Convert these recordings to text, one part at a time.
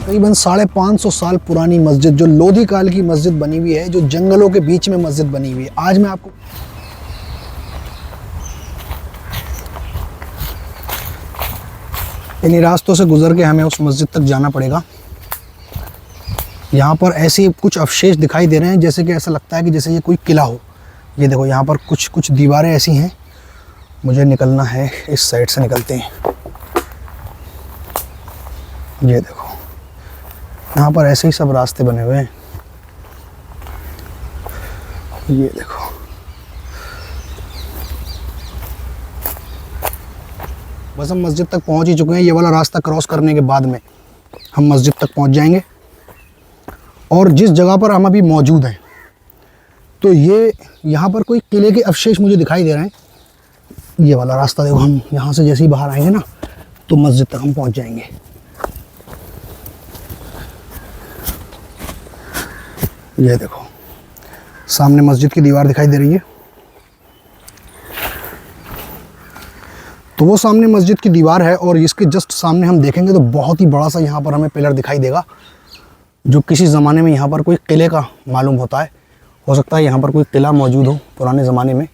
तकरीबन 550 साल पुरानी मस्जिद, जो लोधी काल की मस्जिद बनी हुई है, जो जंगलों के बीच में मस्जिद बनी हुई है। आज मैं आपको इन्हीं रास्तों से गुजर के हमें उस मस्जिद तक जाना पड़ेगा। यहाँ पर ऐसे कुछ अवशेष दिखाई दे रहे हैं, जैसे कि ऐसा लगता है कि जैसे ये कोई किला हो। ये देखो यहाँ पर कुछ दीवारें ऐसी हैं। मुझे निकलना है, इस साइड से निकलते हैं। ये देखो यहाँ पर ऐसे ही सब रास्ते बने हुए हैं। ये देखो बस हम मस्जिद तक पहुंच ही चुके हैं। ये वाला रास्ता क्रॉस करने के बाद में हम मस्जिद तक पहुंच जाएंगे। और जिस जगह पर हम अभी मौजूद हैं, तो ये यहाँ पर कोई किले के अवशेष मुझे दिखाई दे रहे हैं। ये वाला रास्ता देखो, हम यहाँ से जैसे ही बाहर आएंगे ना, तो मस्जिद तक हम पहुंच जाएंगे। ये देखो सामने मस्जिद की दीवार दिखाई दे रही है। तो वो सामने मस्जिद की दीवार है, और इसके जस्ट सामने हम देखेंगे तो बहुत ही बड़ा सा यहाँ पर हमें पिलर दिखाई देगा, जो किसी ज़माने में यहाँ पर कोई किले का मालूम होता है। हो सकता है यहाँ पर कोई किला मौजूद हो पुराने ज़माने में,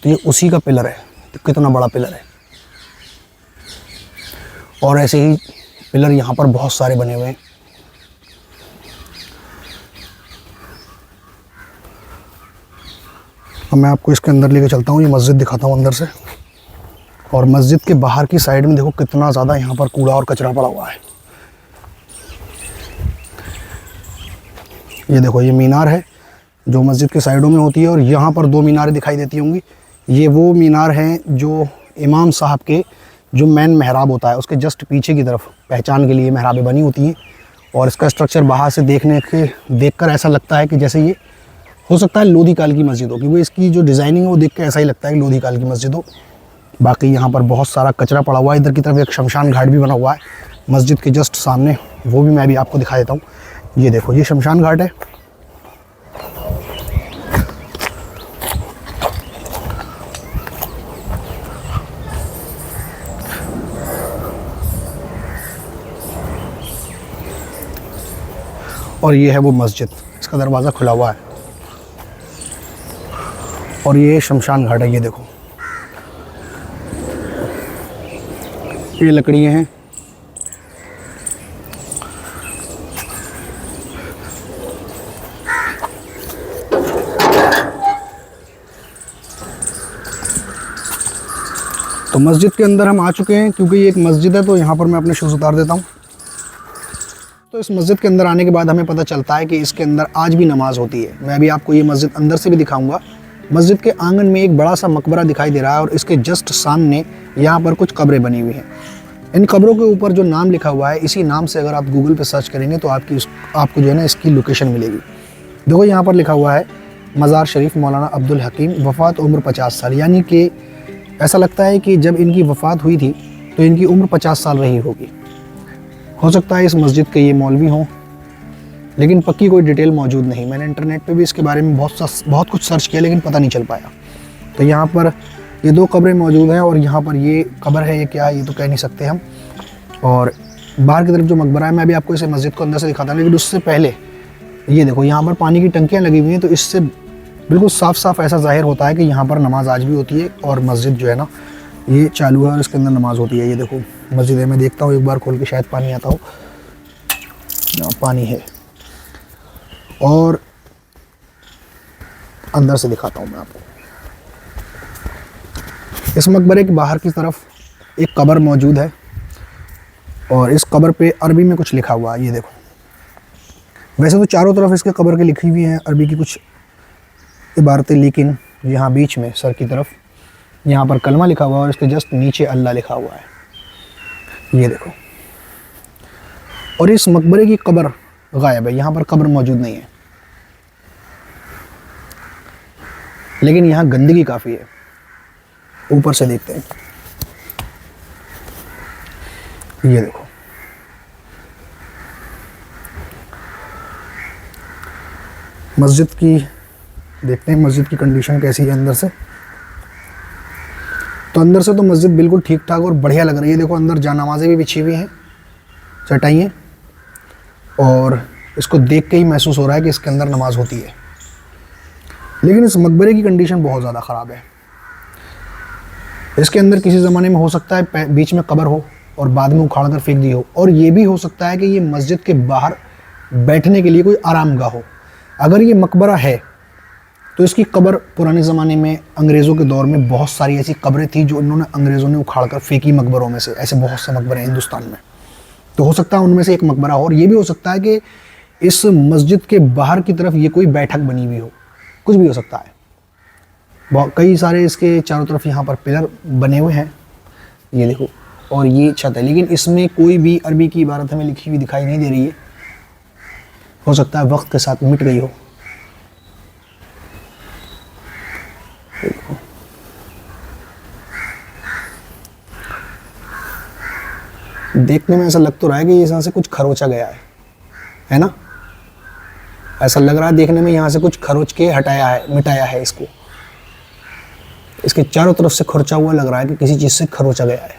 तो ये उसी का पिलर है। तो कितना बड़ा पिलर है। और ऐसे ही पिलर यहाँ पर बहुत सारे बने हुए हैं। अब मैं आपको इसके अंदर लेके चलता हूँ, ये मस्जिद दिखाता हूँ अंदर से। और मस्जिद के बाहर की साइड में देखो कितना ज़्यादा यहाँ पर कूड़ा और कचरा पड़ा हुआ है। ये देखो ये मीनार है जो मस्जिद के साइडों में होती है, और यहाँ पर 2 मीनारें दिखाई देती होंगी। ये वो मीनार हैं जो इमाम साहब के जो मेन महराब होता है, उसके जस्ट पीछे की तरफ पहचान के लिए महराबें बनी होती हैं। और इसका स्ट्रक्चर बाहर से देखकर ऐसा लगता है कि जैसे ये हो सकता है लोधी काल की मस्जिद हो, क्योंकि इसकी जो डिज़ाइनिंग है वो देख के ऐसा ही लगता है कि लोधी काल की मस्जिद हो। बाकी यहाँ पर बहुत सारा कचरा पड़ा हुआ है। इधर की तरफ एक शमशान घाट भी बना हुआ है मस्जिद के जस्ट सामने, वो भी मैं भी आपको दिखा देता हूँ। ये देखो ये शमशान घाट है। और ये है वो मस्जिद, इसका दरवाज़ा खुला हुआ है। और ये शमशान घाट है। ये देखो ये लकड़ियाँ हैं। तो मस्जिद के अंदर हम आ चुके हैं, क्योंकि ये एक मस्जिद है तो यहाँ पर मैं अपने शूज़ उतार देता हूँ। तो इस मस्जिद के अंदर आने के बाद हमें पता चलता है कि इसके अंदर आज भी नमाज़ होती है। मैं अभी आपको ये मस्जिद अंदर से भी दिखाऊंगा। मस्जिद के आंगन में एक बड़ा सा मकबरा दिखाई दे रहा है, और इसके जस्ट सामने यहाँ पर कुछ कब्रें बनी हुई हैं। इन कब्रों के ऊपर जो नाम लिखा हुआ है, इसी नाम से अगर आप गूगल पे सर्च करेंगे तो आपको जो है ना इसकी लोकेशन मिलेगी। देखो यहाँ पर लिखा हुआ है मज़ार शरीफ मौलाना अब्दुल हकीम, वफ़ात उम्र 50 साल। यानी कि ऐसा लगता है कि जब इनकी वफ़ात हुई थी तो इनकी उम्र 50 साल रही होगी। हो सकता है इस मस्जिद के ये मौलवी हों, लेकिन पक्की कोई डिटेल मौजूद नहीं। मैंने इंटरनेट पे भी इसके बारे में बहुत कुछ सर्च किया, लेकिन पता नहीं चल पाया। तो यहाँ पर ये 2 कब्रें मौजूद हैं, और यहाँ पर ये कब्र है, ये क्या है ये तो कह नहीं सकते हम। और बाहर की तरफ जो मकबरा है, मैं भी आपको इसे मस्जिद को अंदर से दिखाता हूँ, लेकिन उससे पहले ये देखो यहाँ पर पानी की टंकियाँ लगी हुई हैं। तो इससे बिल्कुल साफ़ साफ़ ऐसा ज़ाहिर होता है कि यहाँ पर नमाज आज भी होती है, और मस्जिद जो है ना ये चालू है और इसके अंदर नमाज होती है। ये देखो मस्जिद है, मैं देखता हूँ एक बार खोल के, शायद पानी आता हो। यहाँ पानी है, और अंदर से दिखाता हूँ मैं आपको। इस मकबरे के बाहर की तरफ एक कब्र मौजूद है, और इस कब्र पे अरबी में कुछ लिखा हुआ है। ये देखो वैसे तो चारों तरफ इसके कब्र के लिखी हुई हैं अरबी की कुछ इबारतें, लेकिन यहाँ बीच में सर की तरफ यहाँ पर कलमा लिखा हुआ है, और इसके जस्ट नीचे अल्लाह लिखा हुआ है। ये देखो। और इस मकबरे की कब्र गायब है, यहाँ पर कब्र मौजूद नहीं है, लेकिन यहाँ गंदगी काफ़ी है। ऊपर से देखते हैं। ये देखो मस्जिद की, देखते हैं मस्जिद की कंडीशन कैसी है अंदर से। तो अंदर से तो मस्जिद बिल्कुल ठीक ठाक और बढ़िया लग रही है। देखो अंदर जानामाज़ें भी बिछी हुई हैं, चटाइयाँ, और इसको देख के ही महसूस हो रहा है कि इसके अंदर नमाज होती है। लेकिन इस मकबरे की कंडीशन बहुत ज़्यादा ख़राब है। इसके अंदर किसी ज़माने में हो सकता है बीच में कब्र हो और बाद में उखाड़ कर फेंक दी हो, और ये भी हो सकता है कि ये मस्जिद के बाहर बैठने के लिए कोई आरामगाह हो। अगर ये मकबरा है तो इसकी कब्र पुराने ज़माने में अंग्रेज़ों के दौर में बहुत सारी ऐसी कब्रें थी जो इन्होंने अंग्रेज़ों ने उखाड़ कर फेंकी मकबरों में से। ऐसे बहुत से मकबरे हैं हिंदुस्तान में, तो हो सकता है उनमें से एक मकबरा हो। और ये भी हो सकता है कि इस मस्जिद के बाहर की तरफ ये कोई बैठक बनी हुई हो, कुछ भी हो सकता है। कई सारे इसके चारों तरफ यहाँ पर पिलर बने हुए हैं, ये देखो, और ये छत है। लेकिन इसमें कोई भी अरबी की इबारत हमें लिखी हुई दिखाई नहीं दे रही है। हो सकता है वक्त के साथ मिट गई हो। देखने में ऐसा लग तो रहा है कि यहाँ से कुछ खरोचा गया है ना? ऐसा लग रहा है देखने में यहाँ से कुछ खरोच के हटाया है, मिटाया है इसको। इसके चारों तरफ से खरोचा हुआ लग रहा है कि किसी चीज़ से खरोचा गया है।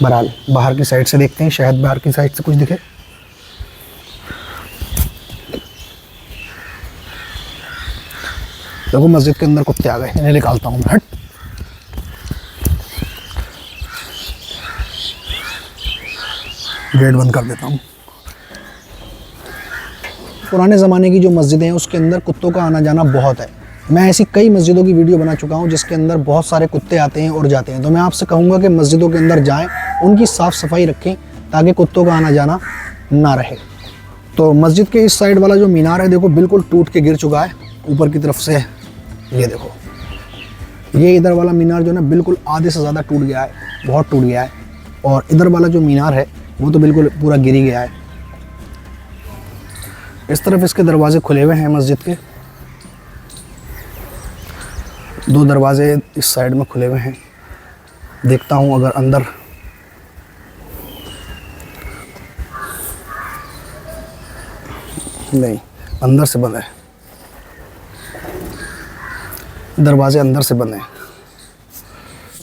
बहरहाल बाहर की साइड से देखते हैं, शायद बाहर की साइड से कुछ दिखे। देखो मस्जिद के अंदर कुत्ते आ गए, इन्हें निकालता हूँ मैं। हट। गेट बंद कर देता हूँ। पुराने ज़माने की जो मस्जिदें हैं उसके अंदर कुत्तों का आना जाना बहुत है। मैं ऐसी कई मस्जिदों की वीडियो बना चुका हूँ जिसके अंदर बहुत सारे कुत्ते आते हैं और जाते हैं। तो मैं आपसे कहूँगा कि मस्जिदों के अंदर जाएं, उनकी साफ़ सफाई रखें ताकि कुत्तों का आना जाना ना रहे। तो मस्जिद के इस साइड वाला जो मीनार है देखो बिल्कुल टूट के गिर चुका है ऊपर की तरफ से। ये देखो, ये इधर वाला मीनार जो है ना बिल्कुल आधे से ज़्यादा टूट गया है, बहुत टूट गया है। और इधर वाला जो मीनार है वो तो बिल्कुल पूरा गिर ही गया है। इस तरफ इसके दरवाजे खुले हुए हैं मस्जिद के, दो दरवाजे इस साइड में खुले हुए हैं। देखता हूँ अगर अंदर नहीं, अंदर से बंद है, दरवाजे अंदर से बंद हैं।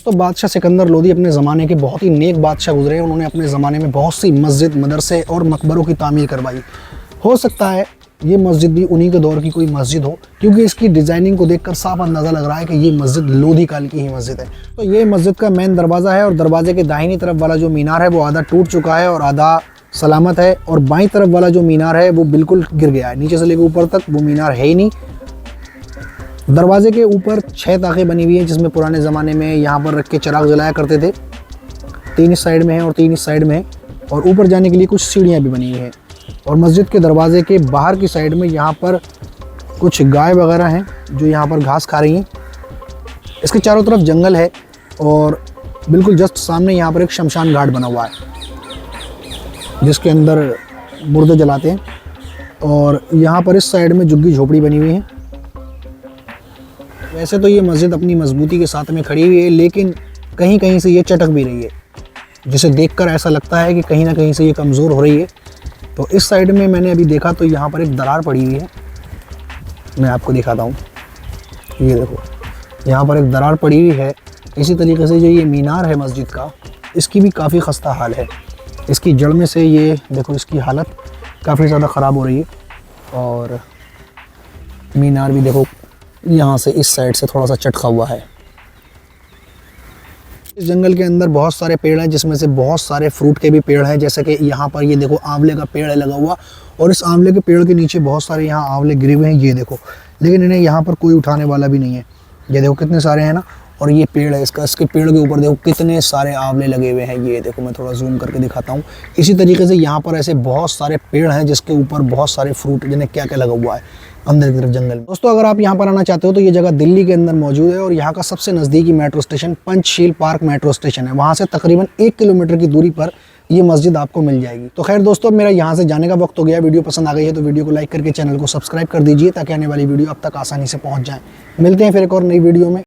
तो बादशाह सिकंदर लोदी अपने ज़माने के बहुत ही नेक बादशाह गुजरे हैं। उन्होंने अपने ज़माने में बहुत सी मस्जिद, मदरसे और मकबरों की तामीर करवाई। हो सकता है ये मस्जिद भी उन्हीं के दौर की कोई मस्जिद हो, क्योंकि इसकी डिज़ाइनिंग को देखकर साफ अंदाज़ा लग रहा है कि ये मस्जिद लोधी काल की ही मस्जिद है। तो ये मस्जिद का मेन दरवाज़ा है और दरवाजे के दाहिनी तरफ वाला जो मीनार है वो आधा टूट चुका है और आधा सलामत है, और बाईं तरफ वाला जो मीनार है वो बिल्कुल गिर गया है। नीचे से लेकर ऊपर तक वो मीनार है ही नहीं। दरवाजे के ऊपर 6 ताखें बनी हुई हैं जिसमें पुराने ज़माने में यहाँ पर रख के चिराग जलाया करते थे। 3 इस साइड में है और 3 इस साइड में है, और ऊपर जाने के लिए कुछ सीढ़ियाँ भी बनी हुई हैं। और मस्जिद के दरवाजे के बाहर की साइड में यहाँ पर कुछ गाय वगैरह हैं जो यहाँ पर घास खा रही हैं। इसके चारों तरफ जंगल है और बिल्कुल जस्ट सामने यहाँ पर एक शमशान घाट बना हुआ है जिसके अंदर मुर्दे जलाते हैं। और यहाँ पर इस साइड में झुग्गी झोपड़ी बनी हुई है। वैसे तो ये मस्जिद अपनी मजबूती के साथ में खड़ी हुई है, लेकिन कहीं कहीं से ये चटक भी रही है, जिसे देखकर ऐसा लगता है कि कहीं ना कहीं से ये कमज़ोर हो रही है। तो इस साइड में मैंने अभी देखा तो यहाँ पर एक दरार पड़ी हुई है, मैं आपको दिखाता हूँ। ये देखो, यहाँ पर एक दरार पड़ी हुई है। इसी तरीके से जो ये मीनार है मस्जिद का, इसकी भी काफ़ी खस्ता हाल है। इसकी जड़ में से ये देखो, इसकी हालत काफ़ी ज़्यादा ख़राब हो रही है। और मीनार भी देखो यहाँ से इस साइड से थोड़ा सा चटका हुआ है। इस जंगल के अंदर बहुत सारे पेड़ हैं जिसमें से बहुत सारे फ्रूट के भी पेड़ हैं, जैसे कि यहाँ पर ये देखो आंवले का पेड़ है लगा हुआ, और इस आंवले के पेड़ के नीचे बहुत सारे यहाँ आंवले गिरे हुए हैं, ये देखो। लेकिन इन्हें यहाँ पर कोई उठाने वाला भी नहीं है। ये देखो कितने सारे हैं ना, और ये पेड़ है इसका, इसके पेड़ के ऊपर देखो कितने सारे आंवले लगे हुए हैं। ये देखो, मैं थोड़ा जूम करके दिखाता हूँ। इसी तरीके से यहाँ पर ऐसे बहुत सारे पेड़ हैं जिसके ऊपर बहुत सारे फ्रूट, जिन्हें क्या क्या लगा हुआ है अंदर की तरफ जंगल में। दोस्तों, अगर आप यहाँ पर आना चाहते हो तो ये जगह दिल्ली के अंदर मौजूद है, और यहाँ का सबसे नज़दीकी metro station Panchsheel park metro station है। वहाँ से तकरीबन 1 किलोमीटर की दूरी पर ये मस्जिद आपको मिल जाएगी। तो खैर दोस्तों, मेरा यहाँ से जाने का वक्त हो गया। वीडियो पसंद आ गई है तो वीडियो को लाइक करके चैनल को सब्सक्राइब कर दीजिए ताकि आने वाली वीडियो अब तक आसानी से पहुँच जाए। मिलते हैं फिर एक और नई वीडियो में।